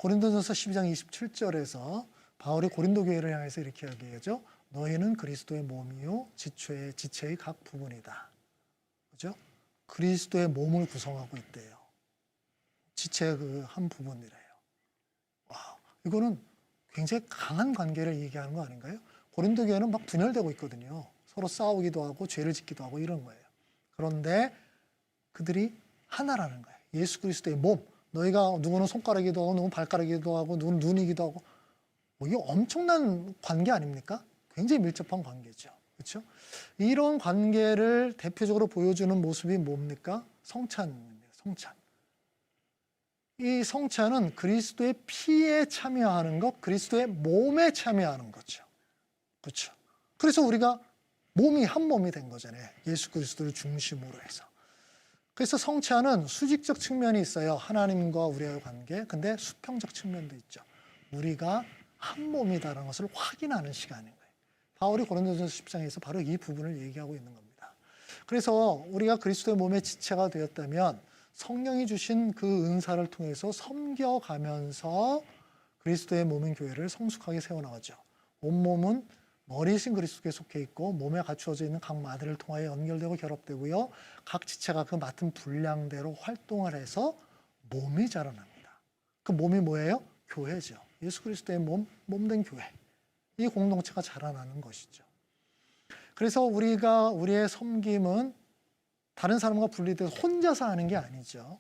고린도전서 12장 27절에서 바울이 고린도 교회를 향해서 이렇게 얘기하죠. 너희는 그리스도의 몸이요 지체의 각 부분이다. 그죠? 그리스도의 몸을 구성하고 있대요. 지체의 그 한 부분이래요. 와, 이거는 굉장히 강한 관계를 얘기하는 거 아닌가요? 고린도 교회는 막 분열되고 있거든요. 서로 싸우기도 하고 죄를 짓기도 하고 이런 거예요. 그런데 그들이 하나라는 거예요. 예수 그리스도의 몸. 너희가 누구는 손가락이기도 하고 누구는 발가락이기도 하고 누구는 눈이기도 하고 이게 엄청난 관계 아닙니까? 굉장히 밀접한 관계죠. 그렇죠? 이런 관계를 대표적으로 보여주는 모습이 뭡니까? 성찬입니다. 성찬. 이 성찬은 그리스도의 피에 참여하는 것, 그리스도의 몸에 참여하는 거죠. 그렇죠? 그래서 우리가 몸이 한 몸이 된 거잖아요. 예수 그리스도를 중심으로 해서. 그래서 성찬은 수직적 측면이 있어요. 하나님과 우리의 관계. 근데 수평적 측면도 있죠. 우리가 한 몸이다라는 것을 확인하는 시간인 거예요. 바울이 고린도전서 10장에서 바로 이 부분을 얘기하고 있는 겁니다. 그래서 우리가 그리스도의 몸의 지체가 되었다면 성령이 주신 그 은사를 통해서 섬겨가면서 그리스도의 몸인 교회를 성숙하게 세워나가죠. 온몸은 머리이신 그리스도께 속해 있고 몸에 갖추어져 있는 각 마디를 통하여 연결되고 결합되고요. 각 지체가 그 맡은 분량대로 활동을 해서 몸이 자라납니다. 그 몸이 뭐예요? 교회죠. 예수 그리스도의 몸된 교회. 이 공동체가 자라나는 것이죠. 그래서 우리의 섬김은 다른 사람과 분리돼서 혼자서 하는 게 아니죠.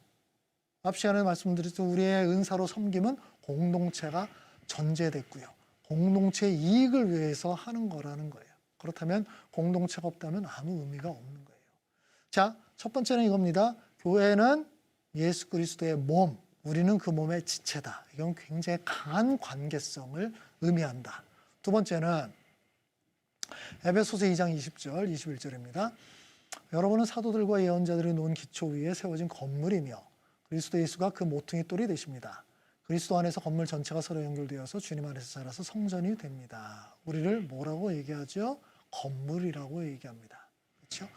앞 시간에 말씀드렸듯이 우리의 은사로 섬김은 공동체가 전제됐고요. 공동체의 이익을 위해서 하는 거라는 거예요. 그렇다면 공동체가 없다면 아무 의미가 없는 거예요. 자, 첫 번째는 이겁니다. 교회는 예수 그리스도의 몸, 우리는 그 몸의 지체다. 이건 굉장히 강한 관계성을 의미한다. 두 번째는 에베소서 2장 20절, 21절입니다. 여러분은 사도들과 예언자들이 놓은 기초 위에 세워진 건물이며 그리스도 예수가 그 모퉁이 돌이 되십니다. 그리스도 안에서 건물 전체가 서로 연결되어서 주님 안에서 자라서 성전이 됩니다. 우리를 뭐라고 얘기하죠? 건물이라고 얘기합니다. 그렇죠?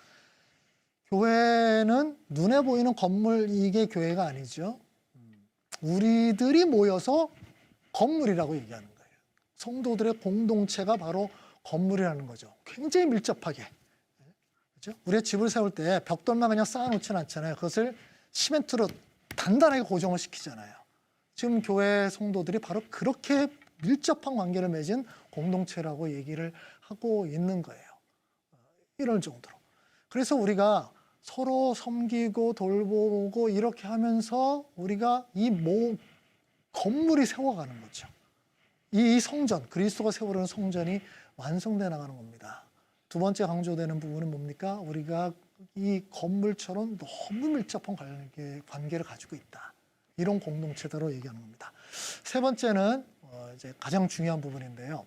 교회는 눈에 보이는 건물, 이게 교회가 아니죠. 우리들이 모여서 건물이라고 얘기하는 거예요. 성도들의 공동체가 바로 건물이라는 거죠. 굉장히 밀접하게. 그렇죠? 우리가 집을 세울 때 벽돌만 그냥 쌓아놓지는 않잖아요. 그것을 시멘트로 단단하게 고정을 시키잖아요. 지금 교회 성도들이 바로 그렇게 밀접한 관계를 맺은 공동체라고 얘기를 하고 있는 거예요. 이럴 정도로. 그래서 우리가 서로 섬기고 돌보고 이렇게 하면서 우리가 이 건물이 세워가는 거죠. 이 성전, 그리스도가 세우려는 성전이 완성돼 나가는 겁니다. 두 번째 강조되는 부분은 뭡니까? 우리가 이 건물처럼 너무 밀접한 관계를 가지고 있다. 이런 공동체다로 얘기하는 겁니다. 세 번째는 이제 가장 중요한 부분인데요.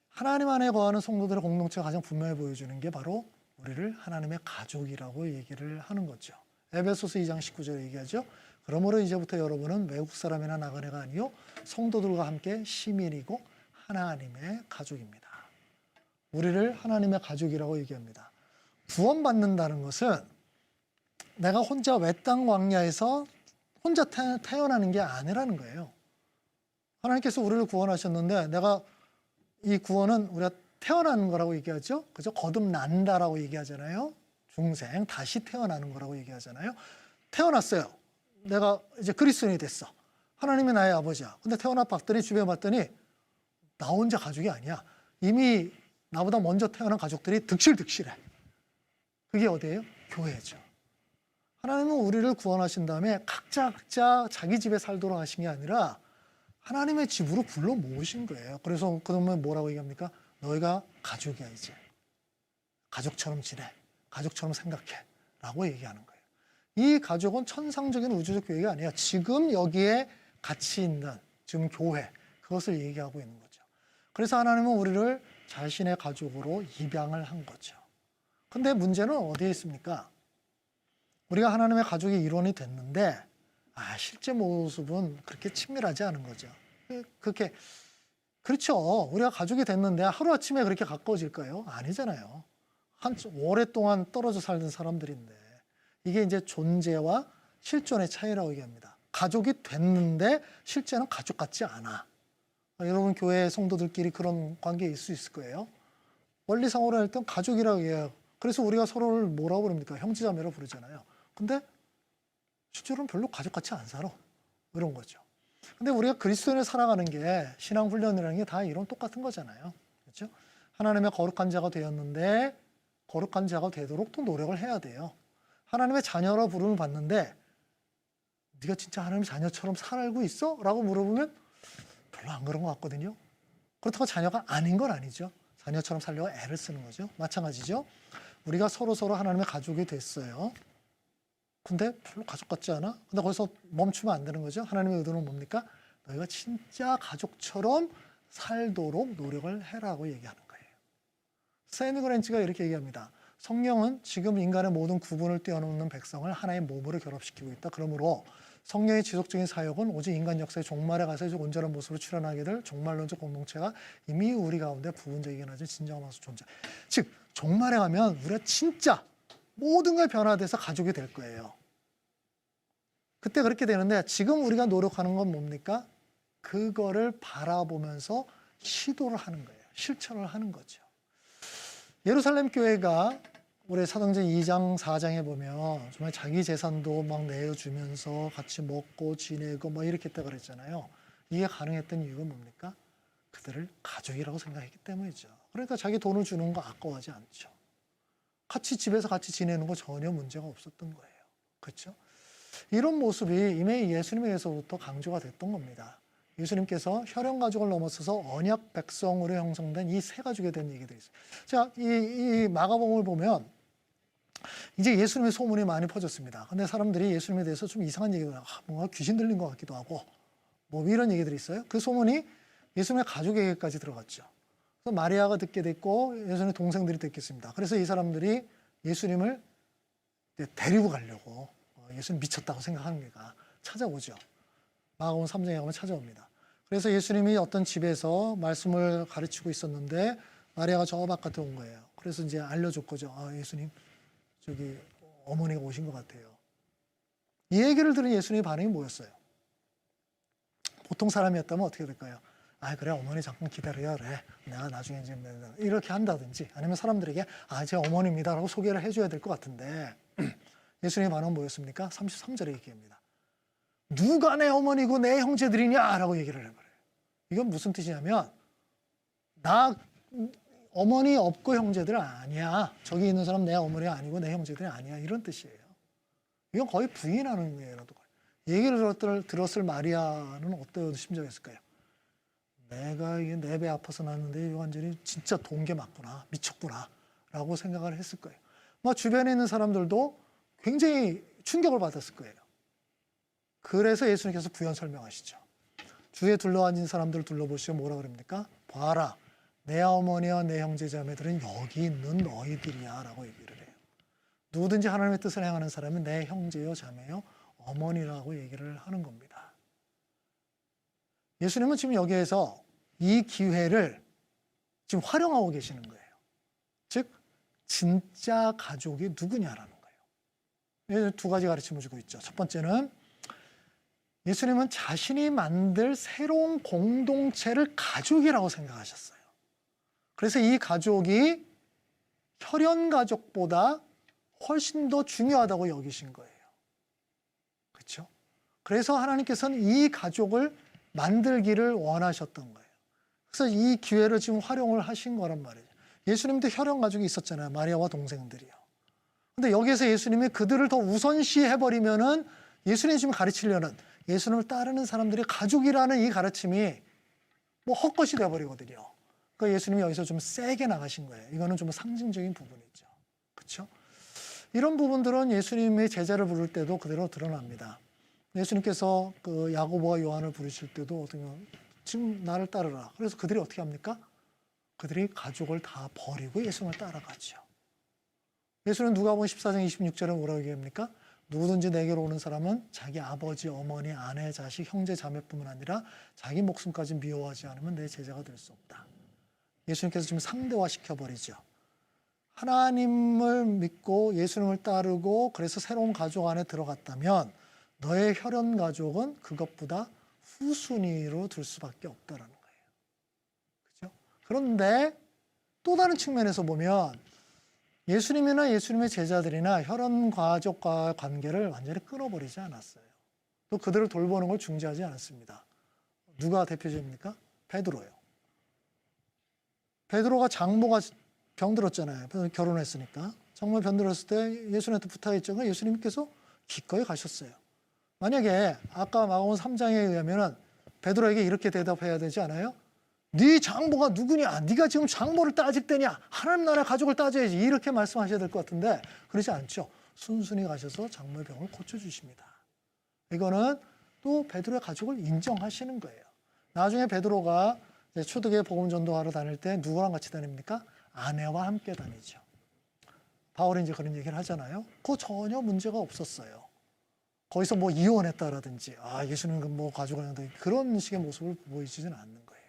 하나님 안에 거하는 성도들의 공동체가 가장 분명히 보여주는 게 바로 우리를 하나님의 가족이라고 얘기를 하는 거죠. 에베소서 2장 19절에 얘기하죠. 그러므로 이제부터 여러분은 외국 사람이나 나그네가 아니요 성도들과 함께 시민이고 하나님의 가족입니다. 우리를 하나님의 가족이라고 얘기합니다. 구원받는다는 것은 내가 혼자 외땅 광야에서 혼자 태어나는 게 아니라는 거예요. 하나님께서 우리를 구원하셨는데 내가 이 구원은 우리가 태어나는 거라고 얘기하죠. 그죠? 거듭난다라고 얘기하잖아요. 중생, 다시 태어나는 거라고 얘기하잖아요. 태어났어요. 내가 이제 그리스도인이 됐어. 하나님이 나의 아버지야. 근데 태어나 주변에 봤더니 나 혼자 가족이 아니야. 이미 나보다 먼저 태어난 가족들이 득실득실해. 그게 어디예요? 교회죠. 하나님은 우리를 구원하신 다음에 각자 자기 집에 살도록 하신 게 아니라 하나님의 집으로 불러 모으신 거예요. 그래서 그러면 뭐라고 얘기합니까? 너희가 가족이야 이제. 가족처럼 지내. 가족처럼 생각해. 라고 얘기하는 거예요. 이 가족은 천상적인 우주적 교회가 아니에요. 지금 여기에 같이 있는 지금 교회. 그것을 얘기하고 있는 거죠. 그래서 하나님은 우리를 자신의 가족으로 입양을 한 거죠. 근데 문제는 어디에 있습니까? 우리가 하나님의 가족의 일원이 됐는데 실제 모습은 그렇게 친밀하지 않은 거죠. 그렇게 그렇죠. 우리가 가족이 됐는데 하루아침에 그렇게 가까워질까요? 아니잖아요. 오랫동안 떨어져 살던 사람들인데 이게 이제 존재와 실존의 차이라고 얘기합니다. 가족이 됐는데 실제는 가족 같지 않아. 여러분 교회 성도들끼리 그런 관계일 수 있을 거예요. 원리상으로 할 땐 가족이라고 해요. 그래서 우리가 서로를 뭐라고 부릅니까? 형제자매로 부르잖아요. 근데 실제로는 별로 가족 같이 안 살아. 이런 거죠. 근데 우리가 그리스도인을 살아가는 게 신앙 훈련이라는 게 다 이런 똑같은 거잖아요. 그렇죠? 하나님의 거룩한 자가 되었는데 거룩한 자가 되도록 또 노력을 해야 돼요. 하나님의 자녀라 부름을 받는데 네가 진짜 하나님의 자녀처럼 살고 있어? 라고 물어보면 별로 안 그런 것 같거든요. 그렇다고 자녀가 아닌 건 아니죠. 자녀처럼 살려고 애를 쓰는 거죠. 마찬가지죠. 우리가 서로 하나님의 가족이 됐어요. 근데 별로 가족 같지 않아? 근데 거기서 멈추면 안 되는 거죠. 하나님의 의도는 뭡니까? 너희가 진짜 가족처럼 살도록 노력을 해라고 얘기하는 거예요. 세니 그랜츠가 이렇게 얘기합니다. 성령은 지금 인간의 모든 구분을 뛰어넘는 백성을 하나의 몸으로 결합시키고 있다. 그러므로 성령의 지속적인 사역은 오직 인간 역사의 종말에 가서 온전한 모습으로 출현하게 될 종말론적 공동체가 이미 우리 가운데 부분적이긴 하지 진정한 모습 존재. 즉 종말에 가면 우리가 진짜 모든 게 변화돼서 가족이 될 거예요. 그때 그렇게 되는데 지금 우리가 노력하는 건 뭡니까? 그거를 바라보면서 시도를 하는 거예요. 실천을 하는 거죠. 예루살렘 교회가 우리 사도행전 2장, 4장에 보면 정말 자기 재산도 막 내어주면서 같이 먹고 지내고 막 이렇게 했다 그랬잖아요. 이게 가능했던 이유가 뭡니까? 그들을 가족이라고 생각했기 때문이죠. 그러니까 자기 돈을 주는 거 아까워하지 않죠. 같이 집에서 같이 지내는 거 전혀 문제가 없었던 거예요. 그렇죠? 이런 모습이 이미 예수님에 의해서부터 강조가 됐던 겁니다. 예수님께서 혈연 가족을 넘어서서 언약 백성으로 형성된 이 세 가족에 대한 얘기들이 있어요. 자, 이 마가복음을 보면 이제 예수님의 소문이 많이 퍼졌습니다. 근데 사람들이 예수님에 대해서 좀 이상한 얘기를 하고 뭔가 귀신 들린 것 같기도 하고 뭐 이런 얘기들이 있어요. 그 소문이 예수님의 가족에게까지 들어갔죠. 그래서 마리아가 듣게 됐고 예수님의 동생들이 듣겠습니다. 그래서 이 사람들이 예수님을 데리고 가려고 예수님 미쳤다고 생각하는 게가 찾아오죠. 마가복음 3장에 가면 찾아옵니다. 그래서 예수님이 어떤 집에서 말씀을 가르치고 있었는데 마리아가 저 바깥에 온 거예요. 그래서 이제 알려줬거죠. 아, 예수님 저기 어머니가 오신 것 같아요. 이 얘기를 들은 예수님의 반응이 뭐였어요? 보통 사람이었다면 어떻게 될까요? 아 그래 어머니 잠깐 기다려야 그래. 내가 나중에 이제 이렇게 한다든지 아니면 사람들에게 아 제 어머니입니다라고 소개를 해줘야 될 것 같은데 예수님의 반응은 뭐였습니까? 33절에 얘기합니다. 누가 내 어머니고 내 형제들이냐라고 얘기를 해버려요. 이건 무슨 뜻이냐면 나 어머니 없고 형제들 아니야. 저기 있는 사람 내 어머니 아니고 내 형제들이 아니야. 이런 뜻이에요. 이건 거의 부인하는 거예요. 얘기를 들었을 마리아는 어떤 심정이었을까요? 내가 이게 내 배 아파서 났는데 완전히 진짜 동계 맞구나. 미쳤구나. 라고 생각을 했을 거예요. 주변에 있는 사람들도 굉장히 충격을 받았을 거예요. 그래서 예수님께서 부연 설명하시죠. 주위에 둘러앉은 사람들을 둘러보시고 뭐라 그럽니까? 봐라. 내 어머니와 내 형제 자매들은 여기 있는 너희들이야 라고 얘기를 해요. 누구든지 하나님의 뜻을 행하는 사람은 내 형제요 자매요 어머니라고 얘기를 하는 겁니다. 예수님은 지금 여기에서 이 기회를 지금 활용하고 계시는 거예요. 즉 진짜 가족이 누구냐라는 거예요. 두 가지 가르침을 주고 있죠. 첫 번째는 예수님은 자신이 만들 새로운 공동체를 가족이라고 생각하셨어요. 그래서 이 가족이 혈연 가족보다 훨씬 더 중요하다고 여기신 거예요. 그렇죠? 그래서 하나님께서는 이 가족을 만들기를 원하셨던 거예요. 그래서 이 기회를 지금 활용을 하신 거란 말이에요. 예수님도 혈연 가족이 있었잖아요. 마리아와 동생들이요. 근데 여기에서 예수님이 그들을 더 우선시해버리면은 예수님이 지금 가르치려는 예수님을 따르는 사람들이 가족이라는 이 가르침이 뭐 헛것이 되어버리거든요. 그러니까 예수님이 여기서 좀 세게 나가신 거예요. 이거는 좀 상징적인 부분이죠. 그렇죠? 이런 부분들은 예수님의 제자를 부를 때도 그대로 드러납니다. 예수님께서 그 야고보와 요한을 부르실 때도 어떻게 보면 지금 나를 따르라. 그래서 그들이 어떻게 합니까? 그들이 가족을 다 버리고 예수님을 따라가죠. 예수는 누가복음 14장 26절에 뭐라고 얘기합니까? 누구든지 내게로 오는 사람은 자기 아버지, 어머니, 아내, 자식, 형제, 자매뿐만 아니라 자기 목숨까지 미워하지 않으면 내 제자가 될 수 없다. 예수님께서 지금 상대화 시켜버리죠. 하나님을 믿고 예수님을 따르고 그래서 새로운 가족 안에 들어갔다면 너의 혈연 가족은 그것보다 후순위로 둘 수밖에 없다라는 거예요. 그죠? 그런데 또 다른 측면에서 보면 예수님이나 예수님의 제자들이나 혈연 가족과의 관계를 완전히 끊어버리지 않았어요. 또 그들을 돌보는 걸 중지하지 않았습니다. 누가 대표적입니까? 베드로요. 베드로가 장모가 병들었잖아요. 결혼했으니까. 장모 병들었을 때 예수님한테 부탁했죠. 예수님께서 기꺼이 가셨어요. 만약에 아까 마가복음 3장에 의하면 베드로에게 이렇게 대답해야 되지 않아요? 네 장모가 누구냐? 네가 지금 장모를 따질 때냐? 하나님 나라의 가족을 따져야지. 이렇게 말씀하셔야 될 것 같은데 그러지 않죠. 순순히 가셔서 장모의 병을 고쳐주십니다. 이거는 또 베드로의 가족을 인정하시는 거예요. 나중에 베드로가 초대교회 복음 전도하러 다닐 때 누구랑 같이 다닙니까? 아내와 함께 다니죠. 바울이 이제 그런 얘기를 하잖아요. 그거 전혀 문제가 없었어요. 거기서 뭐 이혼했다라든지, 예수님은 뭐 가족을 그런 식의 모습을 보이지는 않는 거예요.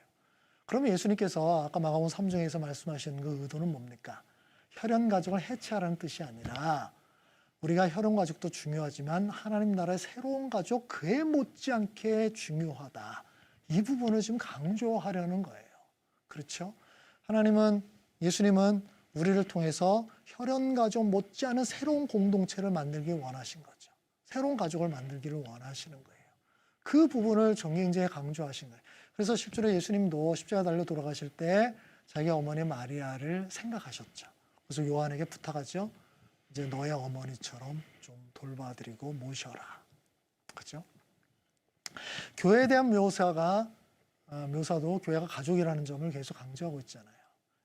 그러면 예수님께서 아까 마가복음 3장에서 말씀하신 그 의도는 뭡니까? 혈연 가족을 해체하라는 뜻이 아니라 우리가 혈연 가족도 중요하지만 하나님 나라의 새로운 가족 그에 못지않게 중요하다. 이 부분을 지금 강조하려는 거예요. 그렇죠? 예수님은 우리를 통해서 혈연 가족 못지않은 새로운 공동체를 만들기 원하신 거죠. 새로운 가족을 만들기를 원하시는 거예요. 그 부분을 굉장히 강조하신 거예요. 그래서 실제로 예수님도 십자가 달려 돌아가실 때 자기 어머니 마리아를 생각하셨죠. 그래서 요한에게 부탁하죠. 이제 너의 어머니처럼 좀 돌봐드리고 모셔라. 그렇죠? 교회에 대한 묘사도 교회가 가족이라는 점을 계속 강조하고 있잖아요.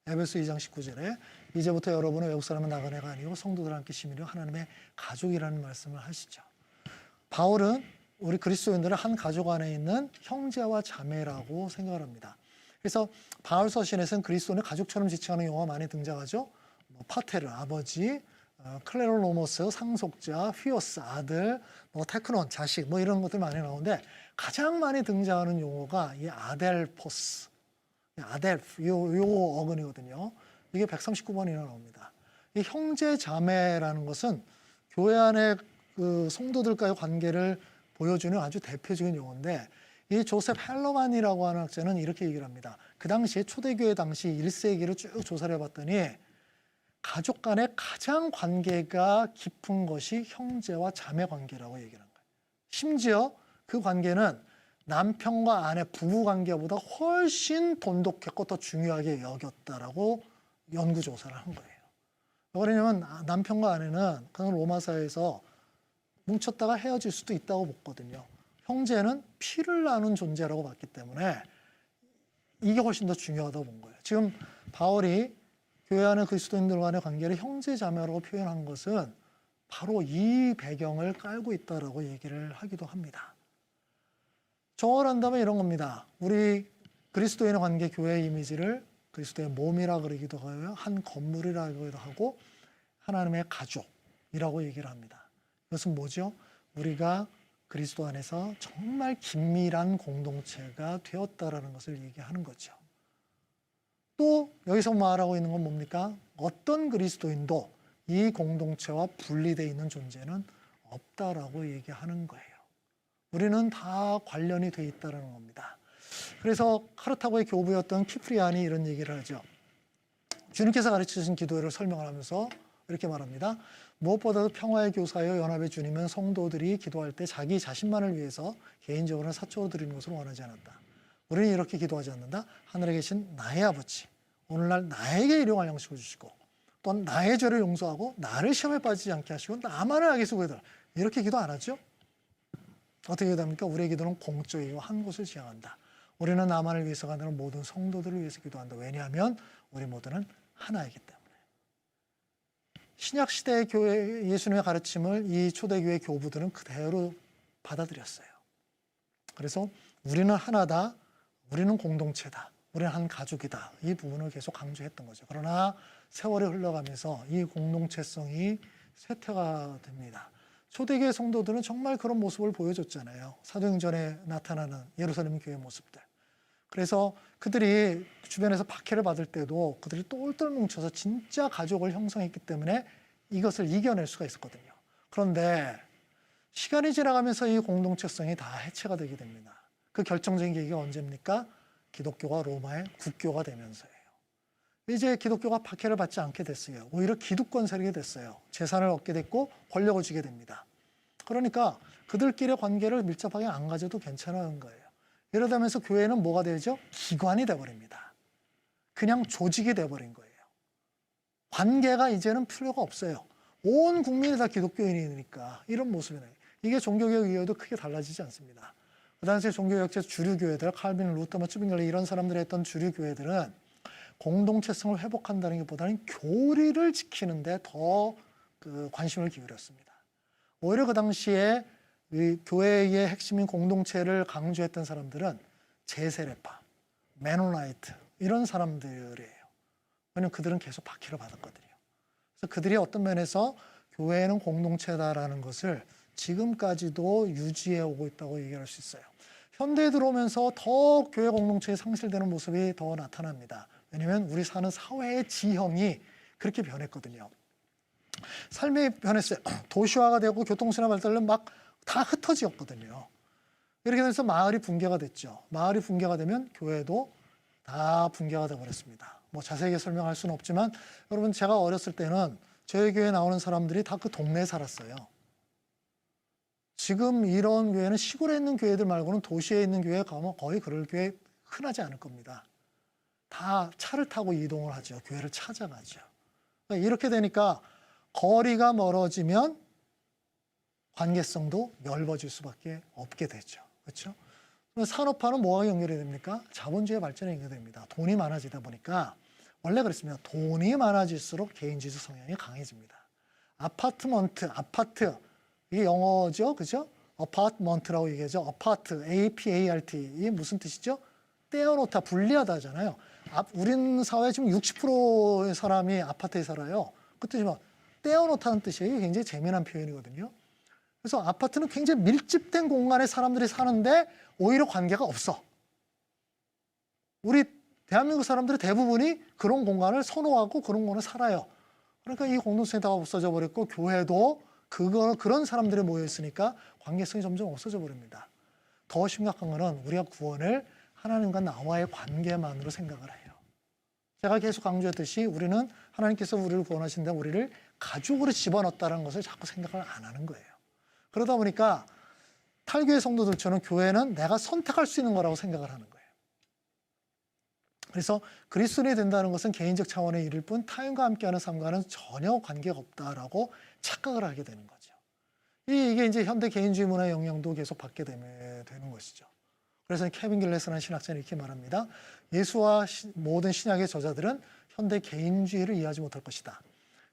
에베소 2장 19절에 이제부터 여러분은 외국 사람은 나그네가 아니고 성도들 함께 심히려 하나님의 가족이라는 말씀을 하시죠. 바울은 우리 그리스도인들은 한 가족 안에 있는 형제와 자매라고 생각을 합니다. 그래서 바울 서신에서는 그리스도인을 가족처럼 지칭하는 용어가 많이 등장하죠. 파테르, 아버지, 클레로노모스, 상속자, 휘오스, 아들, 테크논, 자식, 이런 것들 많이 나오는데 가장 많이 등장하는 용어가 이 아델포스, 아델프, 요 어근이거든요. 이게 139번이나 나옵니다. 이 형제 자매라는 것은 교회 안에 그 성도들과의 관계를 보여주는 아주 대표적인 용어인데 이 조셉 헬러만이라고 하는 학자는 이렇게 얘기를 합니다. 그 당시에 초대교회 당시 1세기를 쭉 조사를 해봤더니 가족 간의 가장 관계가 깊은 것이 형제와 자매 관계라고 얘기를 한 거예요. 심지어 그 관계는 남편과 아내 부부 관계보다 훨씬 돈독했고 더 중요하게 여겼다라고 연구 조사를 한 거예요. 왜냐하면 남편과 아내는 그런 로마사에서 뭉쳤다가 헤어질 수도 있다고 봤거든요. 형제는 피를 나눈 존재라고 봤기 때문에 이게 훨씬 더 중요하다고 본 거예요. 지금 바울이 교회 안의 그리스도인들 간의 관계를 형제 자매라고 표현한 것은 바로 이 배경을 깔고 있다라고 얘기를 하기도 합니다. 정언을 한다면 이런 겁니다. 우리 그리스도인의 관계 교회의 이미지를 그리스도의 몸이라 그러기도 하고요. 한 건물이라고도 하고 하나님의 가족이라고 얘기를 합니다. 이것은 뭐죠? 우리가 그리스도 안에서 정말 긴밀한 공동체가 되었다라는 것을 얘기하는 거죠. 또 여기서 말하고 있는 건 뭡니까? 어떤 그리스도인도 이 공동체와 분리되어 있는 존재는 없다라고 얘기하는 거예요. 우리는 다 관련이 돼 있다는 겁니다. 그래서 카르타고의 교부였던 키프리안이 이런 얘기를 하죠. 주님께서 가르치신 기도를 설명을 하면서 이렇게 말합니다. 무엇보다도 평화의 교사여 연합의 주님은 성도들이 기도할 때 자기 자신만을 위해서 개인적으로는 사적으로 드리는 것을 원하지 않았다. 우리는 이렇게 기도하지 않는다. 하늘에 계신 나의 아버지, 오늘날 나에게 일용할 양식을 주시고 또한 나의 죄를 용서하고 나를 시험에 빠지지 않게 하시고 나만을 알게 쓰고 해달. 이렇게 기도 안 하죠? 어떻게 기도합니까? 우리의 기도는 공적이고 한 곳을 지향한다. 우리는 나만을 위해서가 아니라 모든 성도들을 위해서 기도한다. 왜냐하면 우리 모두는 하나이기 때문에. 신약시대의 교회 예수님의 가르침을 이 초대교회 교부들은 그대로 받아들였어요. 그래서 우리는 하나다. 우리는 공동체다. 우리는 한 가족이다. 이 부분을 계속 강조했던 거죠. 그러나 세월이 흘러가면서 이 공동체성이 쇠퇴가 됩니다. 초대교회 성도들은 정말 그런 모습을 보여줬잖아요. 사도행전에 나타나는 예루살렘 교회 모습들. 그래서 그들이 주변에서 박해를 받을 때도 그들이 똘똘 뭉쳐서 진짜 가족을 형성했기 때문에 이것을 이겨낼 수가 있었거든요. 그런데 시간이 지나가면서 이 공동체성이 다 해체가 되게 됩니다. 그 결정적인 계기가 언제입니까? 기독교가 로마의 국교가 되면서예요. 이제 기독교가 박해를 받지 않게 됐어요. 오히려 기득권 세력이 됐어요. 재산을 얻게 됐고 권력을 쥐게 됩니다. 그러니까 그들끼리의 관계를 밀접하게 안 가져도 괜찮은 거예요. 이러다면서 교회는 뭐가 되죠? 기관이 돼버립니다. 그냥 조직이 돼버린 거예요. 관계가 이제는 필요가 없어요. 온 국민이 다 기독교인이니까 이런 모습이네요. 이게 종교개혁 이후에도 크게 달라지지 않습니다. 그 당시에 종교개혁제 주류 교회들, 칼빈, 루터, 쭈빙글리 이런 사람들이 했던 주류 교회들은 공동체성을 회복한다는 것보다는 교리를 지키는데 더 관심을 기울였습니다. 오히려 그 당시에 교회의 핵심인 공동체를 강조했던 사람들은 제세례파, 메노나이트 이런 사람들이에요. 왜냐하면 그들은 계속 박해를 받았거든요. 그래서 그들이 어떤 면에서 교회는 공동체다라는 것을 지금까지도 유지해 오고 있다고 얘기할 수 있어요. 현대에 들어오면서 더 교회 공동체의 상실되는 모습이 더 나타납니다. 왜냐하면 우리 사는 사회의 지형이 그렇게 변했거든요. 삶이 변했어요. 도시화가 되고 교통수나 발달은 막 다 흩어지었거든요. 이렇게 돼서 마을이 붕괴가 됐죠. 마을이 붕괴가 되면 교회도 다 붕괴가 되어버렸습니다. 뭐 자세하게 설명할 수는 없지만 여러분 제가 어렸을 때는 저희 교회에 나오는 사람들이 다 그 동네에 살았어요. 지금 이런 교회는 시골에 있는 교회들 말고는 도시에 있는 교회에 가면 거의 그럴 교회 흔하지 않을 겁니다. 다 차를 타고 이동을 하죠. 교회를 찾아가죠. 그러니까 이렇게 되니까 거리가 멀어지면 관계성도 엷어질 수밖에 없게 되죠. 그렇죠? 산업화는 뭐와 연결이 됩니까? 자본주의 발전에 연결됩니다. 돈이 많아지다 보니까 원래 그랬습니다. 돈이 많아질수록 개인주의 성향이 강해집니다. 아파트 이게 영어죠, 그죠? 어파트먼트라고 얘기하죠. 아파트, A-P-A-R-T 이게 무슨 뜻이죠? 떼어놓다, 분리하다 하잖아요. 우리 사회 지금 60%의 사람이 아파트에 살아요. 그 뜻이 뭐 떼어놓다는 뜻이에요. 이게 굉장히 재미난 표현이거든요. 그래서 아파트는 굉장히 밀집된 공간에 사람들이 사는데 오히려 관계가 없어. 우리 대한민국 사람들의 대부분이 그런 공간을 선호하고 그런 공간을 살아요. 그러니까 이 공동체가 없어져 버렸고 교회도 그런 사람들이 모여 있으니까 관계성이 점점 없어져 버립니다. 더 심각한 거는 우리가 구원을 하나님과 나와의 관계만으로 생각을 해요. 제가 계속 강조했듯이 우리는 하나님께서 우리를 구원하신다 우리를 가족으로 집어넣었다는 것을 자꾸 생각을 안 하는 거예요. 그러다 보니까 탈교회 성도들처럼 교회는 내가 선택할 수 있는 거라고 생각을 하는 거예요. 그래서 그리스도인이 된다는 것은 개인적 차원의 일일 뿐 타인과 함께하는 삶과는 전혀 관계가 없다라고 착각을 하게 되는 거죠. 이게 이제 현대 개인주의 문화의 영향도 계속 받게 되는 것이죠. 그래서 케빈 길레스라는 신학자는 이렇게 말합니다. 예수와 모든 신약의 저자들은 현대 개인주의를 이해하지 못할 것이다.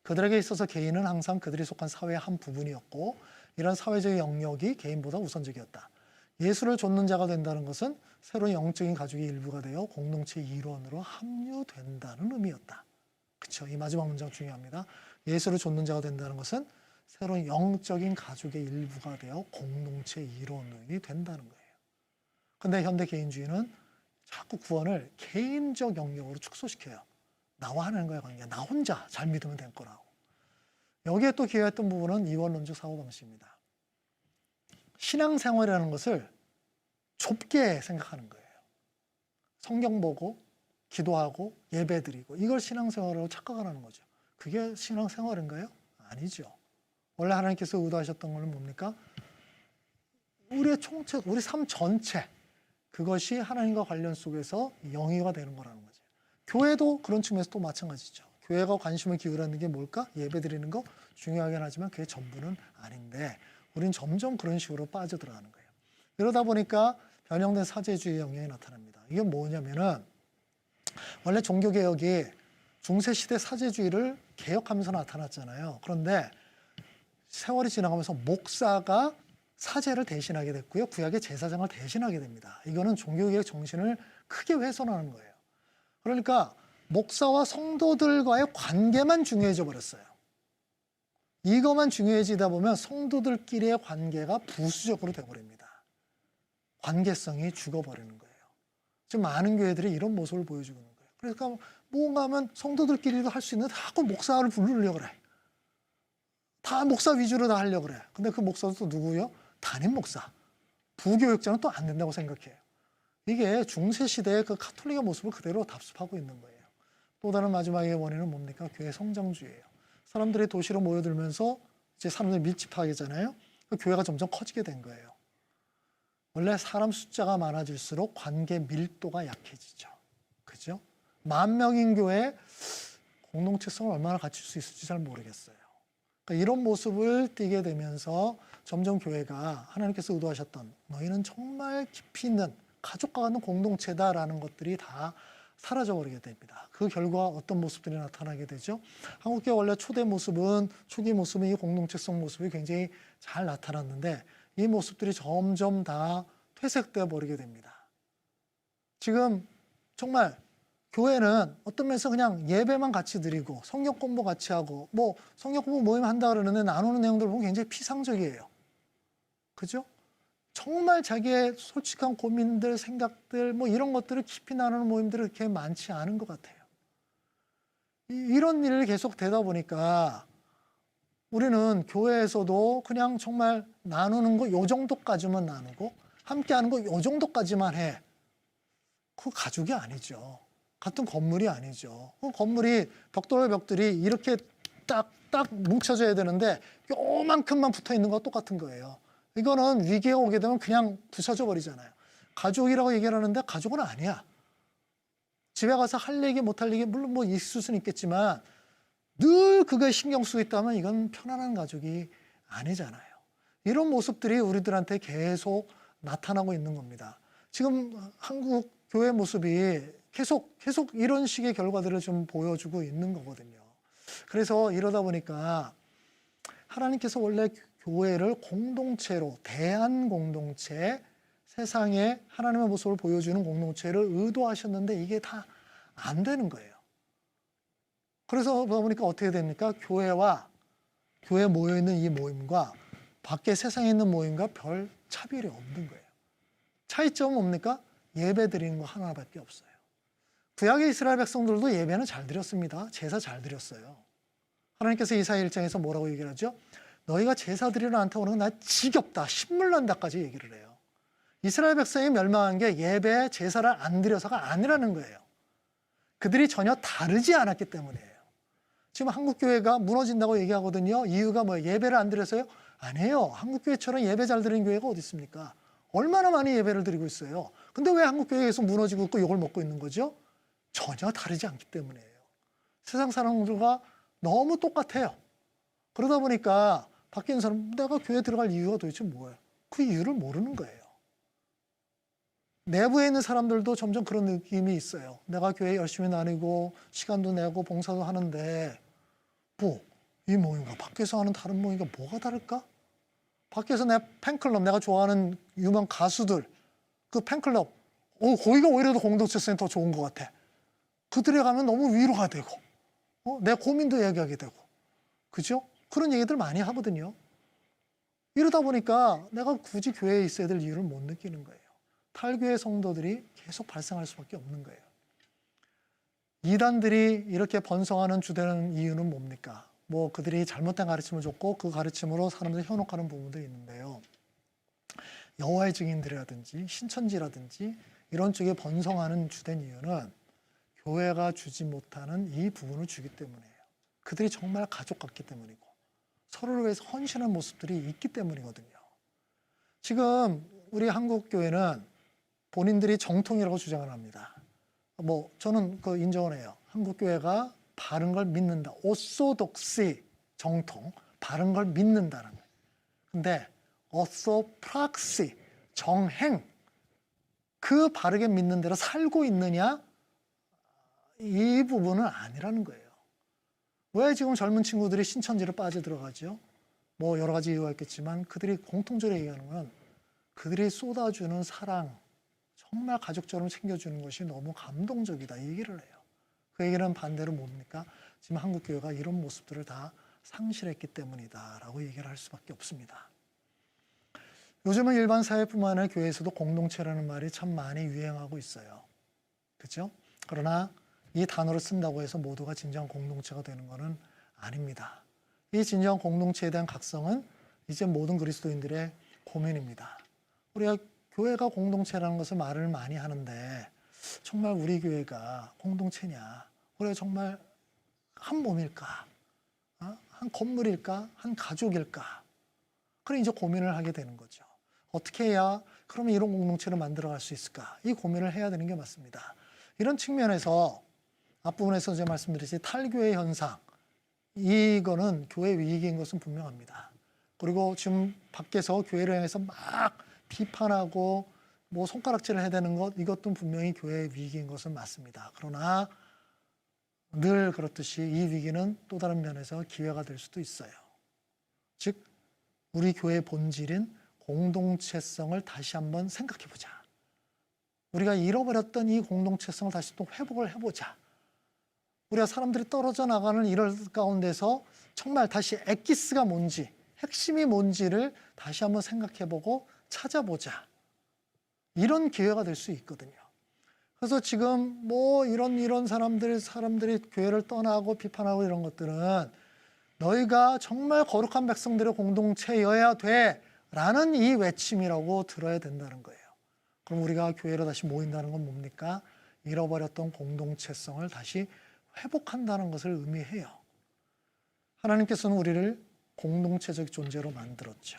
그들에게 있어서 개인은 항상 그들이 속한 사회의 한 부분이었고 이런 사회적 영역이 개인보다 우선적이었다. 예수를 좇는 자가 된다는 것은 새로운 영적인 가족의 일부가 되어 공동체의 일원으로 합류된다는 의미였다. 그렇죠? 이 마지막 문장 중요합니다. 예수를 좇는 자가 된다는 것은 새로운 영적인 가족의 일부가 되어 공동체의 일원이 된다는 거예요. 근데 현대 개인주의는 자꾸 구원을 개인적 영역으로 축소시켜요. 나와 하나님과의 관계, 나 혼자 잘 믿으면 될 거라고. 여기에 또 기여했던 부분은 이원론적 사고방식입니다. 신앙생활이라는 것을 좁게 생각하는 거예요. 성경 보고 기도하고 예배드리고 이걸 신앙생활로 착각을 하는 거죠. 그게 신앙생활인가요? 아니죠. 원래 하나님께서 의도하셨던 건 뭡니까? 우리의 총체, 우리 삶 전체 그것이 하나님과 관련 속에서 영위가 되는 거라는 거죠. 교회도 그런 측면에서 또 마찬가지죠. 교회가 관심을 기울이는 게 뭘까? 예배드리는 거 중요하긴 하지만 그게 전부는 아닌데 우린 점점 그런 식으로 빠져들어가는 거예요. 이러다 보니까 변형된 사제주의 영향이 나타납니다. 이게 뭐냐면은 원래 종교개혁이 중세시대 사제주의를 개혁하면서 나타났잖아요. 그런데 세월이 지나가면서 목사가 사제를 대신하게 됐고요. 구약의 제사장을 대신하게 됩니다. 이거는 종교개혁 정신을 크게 훼손하는 거예요. 그러니까 목사와 성도들과의 관계만 중요해져 버렸어요. 이것만 중요해지다 보면 성도들끼리의 관계가 부수적으로 돼버립니다. 관계성이 죽어버리는 거예요. 지금 많은 교회들이 이런 모습을 보여주고 있는 거예요. 그러니까 뭔가 하면 성도들끼리도 할 수 있는데 자꾸 목사를 부르려고 그래. 다 목사 위주로 다 하려고 그래. 근데 그 목사도 또 누구요? 담임 목사. 부교육자는 또 안 된다고 생각해요. 이게 중세 시대의 그 카톨릭의 모습을 그대로 답습하고 있는 거예요. 또 다른 마지막의 원인은 뭡니까? 교회 성장주의예요. 사람들이 도시로 모여들면서 이제 사람들이 밀집하게잖아요. 그 교회가 점점 커지게 된 거예요. 원래 사람 숫자가 많아질수록 관계 밀도가 약해지죠. 그죠? 10,000명인 교회 공동체성을 얼마나 갖출 수 있을지 잘 모르겠어요. 그러니까 이런 모습을 띠게 되면서 점점 교회가 하나님께서 의도하셨던 너희는 정말 깊이 있는 가족과 같은 공동체다라는 것들이 다 사라져버리게 됩니다. 그 결과 어떤 모습들이 나타나게 되죠? 한국교회 원래 초기 모습은 이 공동체성 모습이 굉장히 잘 나타났는데 이 모습들이 점점 다 퇴색되어 버리게 됩니다. 지금 정말 교회는 어떤 면에서 그냥 예배만 같이 드리고 성경 공부 같이 하고 뭐 성경 공부 모임 한다 그러는데 나누는 내용들 보면 굉장히 피상적이에요. 그죠? 정말 자기의 솔직한 고민들, 생각들 뭐 이런 것들을 깊이 나누는 모임들이 그렇게 많지 않은 것 같아요. 이런 일이 계속 되다 보니까 우리는 교회에서도 그냥 정말 나누는 거 요 정도까지만 나누고 함께하는 거 요 정도까지만 해. 그거 가족이 아니죠. 같은 건물이 아니죠. 그 건물이 벽돌 벽들이 이렇게 딱 뭉쳐져야 되는데 요만큼만 붙어 있는 거 똑같은 거예요. 이거는 위기에 오게 되면 그냥 부서져 버리잖아요. 가족이라고 얘기를 하는데 가족은 아니야. 집에 가서 할 얘기 못 할 얘기 물론 뭐 있을 수는 있겠지만 늘 그거에 신경 쓰고 있다면 이건 편안한 가족이 아니잖아요. 이런 모습들이 우리들한테 계속 나타나고 있는 겁니다. 지금 한국 교회 모습이 계속 이런 식의 결과들을 좀 보여주고 있는 거거든요. 그래서 이러다 보니까 하나님께서 원래 교회를 공동체로 대한 공동체, 세상에 하나님의 모습을 보여주는 공동체를 의도하셨는데 이게 다 안 되는 거예요. 그래서 보니까 어떻게 됩니까? 교회에 모여있는 이 모임과 밖에 세상에 있는 모임과 별 차별이 없는 거예요. 차이점은 뭡니까? 예배 드리는 거 하나밖에 없어요. 구약의 이스라엘 백성들도 예배는 잘 드렸습니다. 제사 잘 드렸어요. 하나님께서 이사야 1장에서 뭐라고 얘기를 하죠? 너희가 제사 드리러 나한테 오는 건 나 지겹다, 신물난다까지 얘기를 해요. 이스라엘 백성이 멸망한 게 예배, 제사를 안 드려서가 아니라는 거예요. 그들이 전혀 다르지 않았기 때문이에요. 지금 한국교회가 무너진다고 얘기하거든요. 이유가 뭐예요? 예배를 안 드려서요? 아니에요. 한국교회처럼 예배 잘 드리는 교회가 어디 있습니까? 얼마나 많이 예배를 드리고 있어요. 근데 왜 한국교회에서 무너지고 있고 욕을 먹고 있는 거죠? 전혀 다르지 않기 때문이에요. 세상 사람들과 너무 똑같아요. 그러다 보니까 밖에 있는 사람, 내가 교회 들어갈 이유가 도대체 뭐예요? 그 이유를 모르는 거예요. 내부에 있는 사람들도 점점 그런 느낌이 있어요. 내가 교회 열심히 다니고 시간도 내고 봉사도 하는데 뭐 이 모임과 밖에서 하는 다른 모임과 뭐가 다를까? 밖에서 내 팬클럽, 내가 좋아하는 유명 가수들 그 팬클럽 거기가 오히려 더 공동체 센터 좋은 것 같아. 그들에 가면 너무 위로가 되고 내 고민도 얘기하게 되고 그죠? 그런 얘기들 많이 하거든요. 이러다 보니까 내가 굳이 교회에 있어야 될 이유를 못 느끼는 거예요. 탈교회 성도들이 계속 발생할 수밖에 없는 거예요. 이단들이 이렇게 번성하는 주된 이유는 뭡니까? 뭐 그들이 잘못된 가르침을 줬고 그 가르침으로 사람들이 현혹하는 부분도 있는데요. 여호와의 증인들이라든지 신천지라든지 이런 쪽에 번성하는 주된 이유는 교회가 주지 못하는 이 부분을 주기 때문이에요. 그들이 정말 가족 같기 때문이고 서로를 위해서 헌신하는 모습들이 있기 때문이거든요. 지금 우리 한국 교회는 본인들이 정통이라고 주장을 합니다. 뭐 저는 그 인정을 해요. 한국 교회가 바른 걸 믿는다. 오소독시 정통, 바른 걸 믿는다는 거예요. 근데 오소프락시 정행, 그 바르게 믿는 대로 살고 있느냐? 이 부분은 아니라는 거예요. 왜 지금 젊은 친구들이 신천지를 빠져들어가죠? 뭐 여러 가지 이유가 있겠지만 그들이 공통적으로 얘기하는 건 그들이 쏟아주는 사랑, 정말 가족처럼 챙겨주는 것이 너무 감동적이다 이 얘기를 해요. 그 얘기는 반대로 뭡니까? 지금 한국교회가 이런 모습들을 다 상실했기 때문이다 라고 얘기를 할 수밖에 없습니다. 요즘은 일반 사회뿐만 아니라 교회에서도 공동체라는 말이 참 많이 유행하고 있어요. 그렇죠? 그러나 이 단어를 쓴다고 해서 모두가 진정한 공동체가 되는 것은 아닙니다. 이 진정한 공동체에 대한 각성은 이제 모든 그리스도인들의 고민입니다. 우리가 교회가 공동체라는 것을 말을 많이 하는데 정말 우리 교회가 공동체냐? 우리가 정말 한 몸일까? 한 건물일까? 한 가족일까? 그래 이제 고민을 하게 되는 거죠. 어떻게 해야 그러면 이런 공동체를 만들어갈 수 있을까? 이 고민을 해야 되는 게 맞습니다. 이런 측면에서 앞부분에서 제가 말씀드렸듯이 탈교회 현상, 이거는 교회 위기인 것은 분명합니다. 그리고 지금 밖에서 교회를 향해서 막 비판하고 뭐 손가락질을 해야 되는 것, 이것도 분명히 교회의 위기인 것은 맞습니다. 그러나 늘 그렇듯이 이 위기는 또 다른 면에서 기회가 될 수도 있어요. 즉 우리 교회의 본질인 공동체성을 다시 한번 생각해 보자. 우리가 잃어버렸던 이 공동체성을 다시 또 회복을 해보자. 우리가 사람들이 떨어져 나가는 이럴 가운데서 정말 다시 엑기스가 뭔지, 핵심이 뭔지를 다시 한번 생각해보고 찾아보자. 이런 기회가 될 수 있거든요. 그래서 지금 뭐 이런 사람들이 교회를 떠나고 비판하고 이런 것들은 너희가 정말 거룩한 백성들의 공동체여야 돼 라는 이 외침이라고 들어야 된다는 거예요. 그럼 우리가 교회로 다시 모인다는 건 뭡니까? 잃어버렸던 공동체성을 다시 회복한다는 것을 의미해요. 하나님께서는 우리를 공동체적 존재로 만들었죠.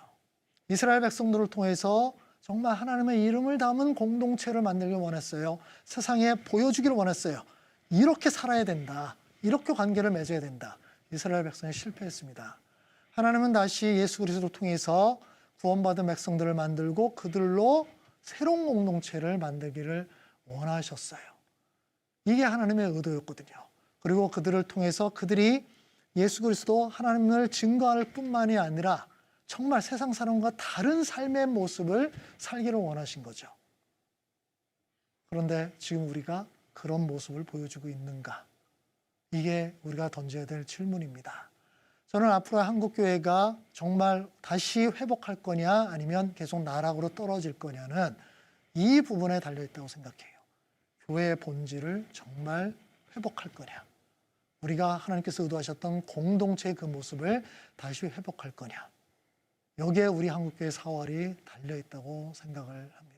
이스라엘 백성들을 통해서 정말 하나님의 이름을 담은 공동체를 만들길 원했어요. 세상에 보여주기를 원했어요. 이렇게 살아야 된다. 이렇게 관계를 맺어야 된다. 이스라엘 백성이 실패했습니다. 하나님은 다시 예수 그리스도를 통해서 구원받은 백성들을 만들고 그들로 새로운 공동체를 만들기를 원하셨어요. 이게 하나님의 의도였거든요. 그리고 그들을 통해서 그들이 예수 그리스도 하나님을 증거할 뿐만이 아니라 정말 세상 사람과 다른 삶의 모습을 살기를 원하신 거죠. 그런데 지금 우리가 그런 모습을 보여주고 있는가? 이게 우리가 던져야 될 질문입니다. 저는 앞으로 한국교회가 정말 다시 회복할 거냐 아니면 계속 나락으로 떨어질 거냐는 이 부분에 달려있다고 생각해요. 교회의 본질을 정말 회복할 거냐, 우리가 하나님께서 의도하셨던 공동체의 그 모습을 다시 회복할 거냐, 여기에 우리 한국교회 사활이 달려있다고 생각을 합니다.